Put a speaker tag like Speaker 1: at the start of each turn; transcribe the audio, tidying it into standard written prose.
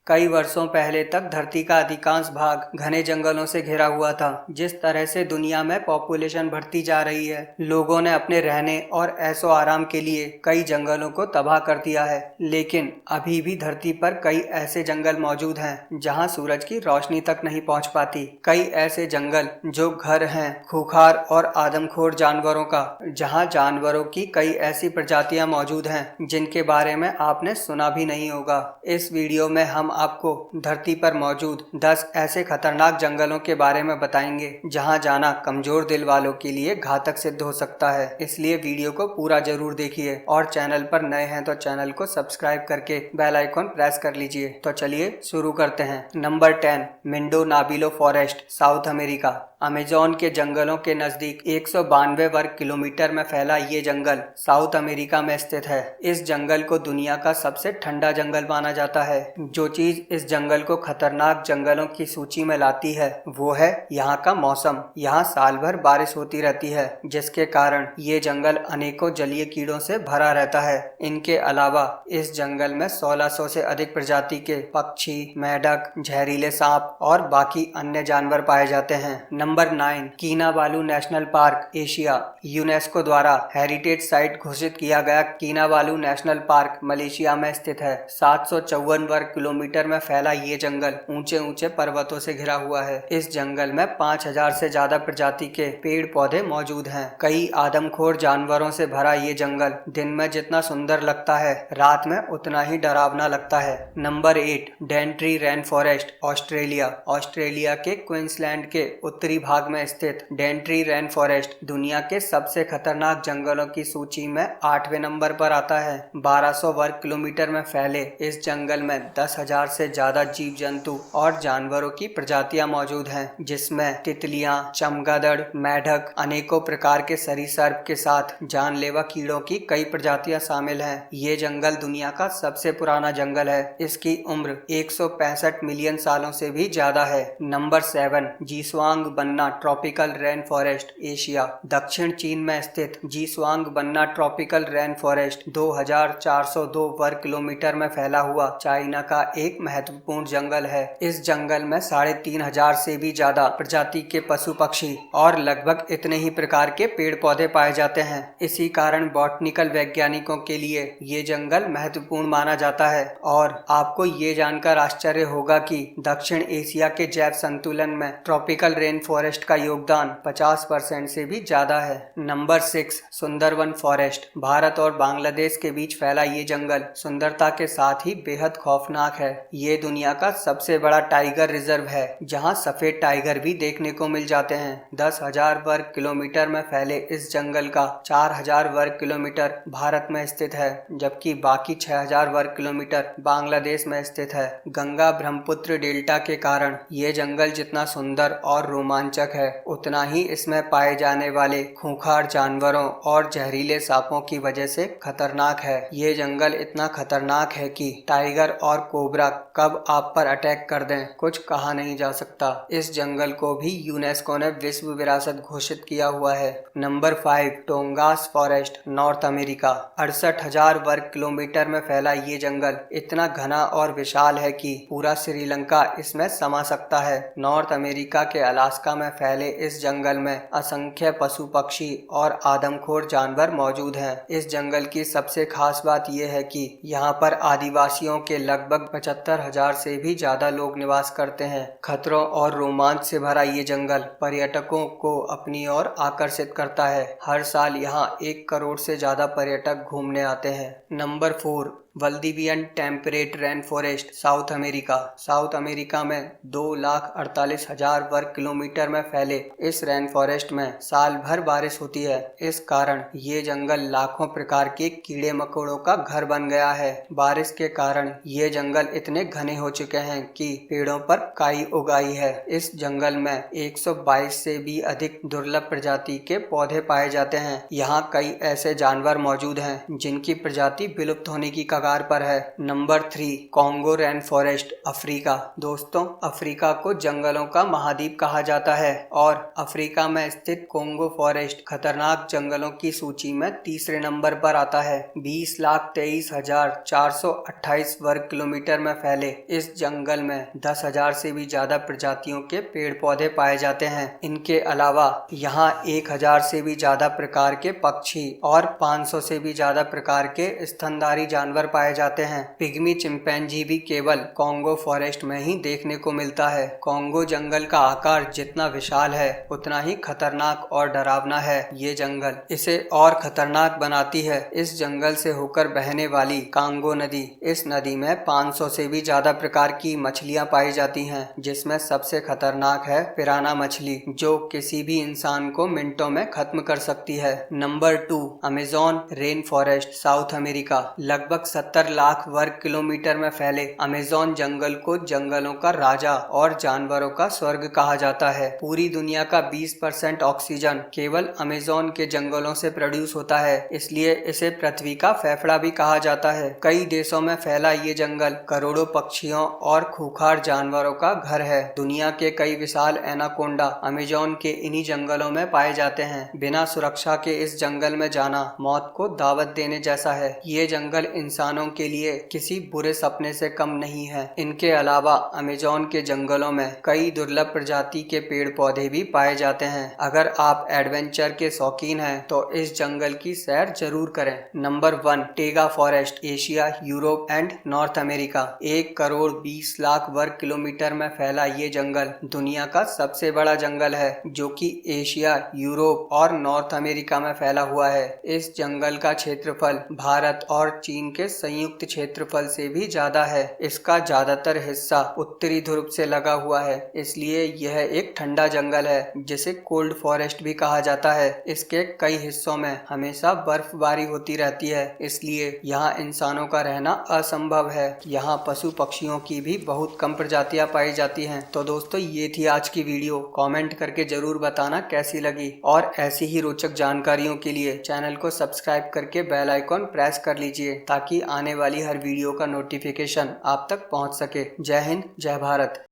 Speaker 1: कई वर्षों पहले तक धरती का अधिकांश भाग घने जंगलों से घिरा हुआ था। जिस तरह से दुनिया में पॉपुलेशन बढ़ती जा रही है, लोगों ने अपने रहने और ऐशो आराम के लिए कई जंगलों को तबाह कर दिया है। लेकिन अभी भी धरती पर कई ऐसे जंगल मौजूद हैं जहां सूरज की रोशनी तक नहीं पहुंच पाती। कई ऐसे जंगल जो घर हैं खूंखार और आदमखोर जानवरों का, जहां जानवरों की कई ऐसी प्रजातियां मौजूद हैं जिनके बारे में आपने सुना भी नहीं होगा। इस वीडियो में हम आपको धरती पर मौजूद 10 ऐसे खतरनाक जंगलों के बारे में बताएंगे जहां जाना कमजोर दिल वालों के लिए घातक सिद्ध हो सकता है। इसलिए वीडियो को पूरा जरूर देखिए और चैनल पर नए हैं तो चैनल को सब्सक्राइब करके बेल आइकॉन प्रेस कर लीजिए। तो चलिए शुरू करते हैं। Number 10, Mindo Nambillo forest, South America. Amazon के जंगलों के नजदीक 192 वर्ग किलोमीटर में फैला ये जंगल साउथ अमेरिका में स्थित है। इस जंगल को दुनिया का सबसे ठंडा जंगल माना जाता है। जो चीज इस जंगल को खतरनाक जंगलों की सूची में लाती है वो है यहाँ का मौसम। यहाँ साल भर बारिश होती रहती है, जिसके कारण ये जंगल अनेकों जलीय कीड़ों से भरा रहता है। इनके अलावा इस जंगल में 1600 से अधिक प्रजाति के पक्षी, मेंढक, जहरीले सांप और बाकी अन्य जानवर पाए जाते हैं। Number 9, Kinabalu National Park, Asia. UNESCO द्वारा हेरिटेज साइट घोषित किया गया कीनाबालू नेशनल पार्क मलेशिया में स्थित है। 754 वर्ग किलोमीटर में फैला ये जंगल ऊंचे ऊंचे पर्वतों से घिरा हुआ है। इस जंगल में 5000 से ज्यादा प्रजाति के पेड़ पौधे मौजूद हैं। कई आदमखोर जानवरों से भरा ये जंगल दिन में जितना सुंदर लगता है, रात में उतना ही डरावना लगता है। Number 8, Dentry rain forest, Australia. Australia के क्वींसलैंड के उत्तरी भाग में स्थित डेंट्री रेन फॉरेस्ट दुनिया के सबसे खतरनाक जंगलों की सूची में 8वें नंबर पर आता है। 1200 वर्ग किलोमीटर में फैले इस जंगल में 10,000 से ज्यादा जीव जंतु और जानवरों की प्रजातियां मौजूद हैं, जिसमें तितलियां, चमगादड़, मेंढक, अनेकों प्रकार के सरीसृप के साथ जानलेवा कीड़ों की कई प्रजातियां शामिल हैं। ये जंगल दुनिया का सबसे पुराना जंगल है। इसकी उम्र 165 मिलियन सालों से भी ज्यादा है। नंबर 7, जीस्वांग बन्ना ट्रॉपिकल रेन फॉरेस्ट, एशिया। दक्षिण चीन में स्थित जीस्वांग बन्ना ट्रॉपिकल रेन फॉरेस्ट 2402 वर्ग किलोमीटर में फैला हुआ चाइना का एक महत्वपूर्ण जंगल है। इस जंगल में 3500 से भी ज्यादा प्रजाति के पशु पक्षी और लगभग इतने ही प्रकार के पेड़ पौधे पाए जाते हैं। इसी कारण बॉटनिकल वैज्ञानिकों के लिए ये जंगल महत्वपूर्ण माना जाता है। और आपको ये जानकर आश्चर्य होगा कि दक्षिण एशिया के जैव संतुलन में ट्रॉपिकल रेन फॉरेस्ट का योगदान 50% से भी ज्यादा है। नंबर 6, सुंदरवन फॉरेस्ट, भारत और बांग्लादेश के बीच फैला ये जंगल सुंदरता के साथ ही बेहद खौफनाक है। ये दुनिया का सबसे बड़ा टाइगर रिजर्व है, जहां सफेद टाइगर भी देखने को मिल जाते हैं। 10,000 वर्ग किलोमीटर में फैले इस जंगल का 4000 वर्ग किलोमीटर भारत में स्थित है, जबकि बाकी 6000 वर्ग किलोमीटर बांग्लादेश में स्थित है। गंगा ब्रह्मपुत्र डेल्टा के कारण ये जंगल जितना सुंदर और रोमांचक है, उतना ही इसमें पाए जाने वाले खूंखार जानवरों और जहरीले सांपों की वजह से खतरनाक है। ये जंगल इतना खतरनाक है कि टाइगर और कोबरा कब आप पर अटैक कर दें कुछ कहा नहीं जा सकता। इस जंगल को भी यूनेस्को ने विश्व विरासत घोषित किया हुआ है। Number 5, Tongass forest, North America. 68,000 वर्ग किलोमीटर में फैला ये जंगल इतना घना और विशाल है कि पूरा श्रीलंका इसमें समा सकता है। नॉर्थ अमेरिका के अलास्का में फैले इस जंगल में असंख्य पशु पक्षी और आदमखोर जानवर मौजूद हैं। इस जंगल की सबसे खास बात यह है कि यहाँ पर आदिवासियों के लगभग 75,000 से भी ज्यादा लोग निवास करते हैं। खतरों और रोमांच से भरा ये जंगल पर्यटकों को अपनी ओर आकर्षित करता है। हर साल यहाँ 1 करोड़ से ज्यादा पर्यटक घूमने आते हैं। Number 4, Valdivian temperate rain forest, South America. South America में 2,48,000 वर्ग किलोमीटर में फैले इस रेन फॉरेस्ट में साल भर बारिश होती है। इस कारण ये जंगल लाखों प्रकार के कीड़े मकोड़ों का घर बन गया है। बारिश के कारण ये जंगल इतने घने हो चुके हैं कि पेड़ों पर काई उग आई है। इस जंगल में 122 से भी अधिक दुर्लभ प्रजाति के पौधे पाए जाते हैं। यहाँ कई ऐसे जानवर मौजूद हैं जिनकी प्रजाति विलुप्त होने की कगार पर है। Number 3, Congo rain forest, Africa. दोस्तों, अफ्रीका को जंगलों का महाद्वीप कहा जाता है और अफ्रीका में स्थित कॉन्गो फॉरेस्ट खतरनाक जंगलों की सूची में तीसरे नंबर पर आता है। 20,23,428 वर्ग किलोमीटर में फैले इस जंगल में 10,000 से भी ज्यादा प्रजातियों के पेड़ पौधे पाए जाते हैं। इनके अलावा यहाँ 1,000 से भी ज्यादा प्रकार के पक्षी और 500 से भी ज्यादा प्रकार के स्तनधारी जानवर पाए जाते हैं। पिग्मी चिंपैंजी भी केवल कॉन्गो फॉरेस्ट में ही देखने को मिलता है। कॉन्गो जंगल का आकार जितना विशाल है उतना ही खतरनाक और डरावना है ये जंगल। इसे और खतरनाक बनाती है इस जंगल से होकर बहने वाली कांगो नदी। इस नदी में 500 से भी ज्यादा प्रकार की मछलियां पाई जाती हैं, जिसमें सबसे खतरनाक है पिराना मछली, जो किसी भी इंसान को मिनटों में खत्म कर सकती है। Number 2, Amazon rain forest, South America. लगभग 70 लाख वर्ग किलोमीटर में फैले अमेज़न जंगल को जंगलों का राजा और जानवरों का स्वर्ग कहा जाता है। पूरी दुनिया का 20% ऑक्सीजन केवल अमेज़न के जंगलों से प्रोड्यूस होता है, इसलिए इसे पृथ्वी का फेफड़ा भी कहा जाता है। कई देशों में फैला ये जंगल करोड़ों पक्षियों और खूंखार जानवरों का घर है। दुनिया के कई विशाल एनाकोंडा अमेज़न के इन्हीं जंगलों में पाए जाते हैं। बिना सुरक्षा के इस जंगल में जाना मौत को दावत देने जैसा है। ये जंगल इंसानों के लिए किसी बुरे सपने से कम नहीं है। इनके अलावा अमेज़न के जंगलों में कई दुर्लभ प्रजाति के पेड़ पौधे भी पाए जाते हैं। अगर आप एडवेंचर के शौकीन हैं तो इस जंगल की सैर जरूर करें। Number 1, Tega forest, Asia, Europe and north America. 1 crore 20 lakh वर्ग किलोमीटर में फैला ये जंगल दुनिया का सबसे बड़ा जंगल है, जो कि एशिया, यूरोप और नॉर्थ अमेरिका में फैला हुआ है। इस जंगल का क्षेत्रफल भारत और चीन के संयुक्त क्षेत्रफल से भी ज्यादा है। इसका ज्यादातर हिस्सा उत्तरी ध्रुव से लगा हुआ है, इसलिए यह एक ठंडा जंगल है जिसे कोल्ड फॉरेस्ट भी कहा जाता है। इसके कई हिस्सों में हमेशा बर्फबारी होती रहती है, इसलिए यहाँ इंसानों का रहना असंभव है। यहाँ पशु पक्षियों की भी बहुत कम प्रजातियां पाई जाती हैं। तो दोस्तों, ये थी आज की वीडियो। कमेंट करके जरूर बताना कैसी लगी और ऐसी ही रोचक जानकारियों के लिए चैनल को सब्सक्राइब करके बेल आइकॉन प्रेस कर लीजिए, ताकि आने वाली हर वीडियो का नोटिफिकेशन आप तक पहुंच सके। जय हिंद, जय भारत।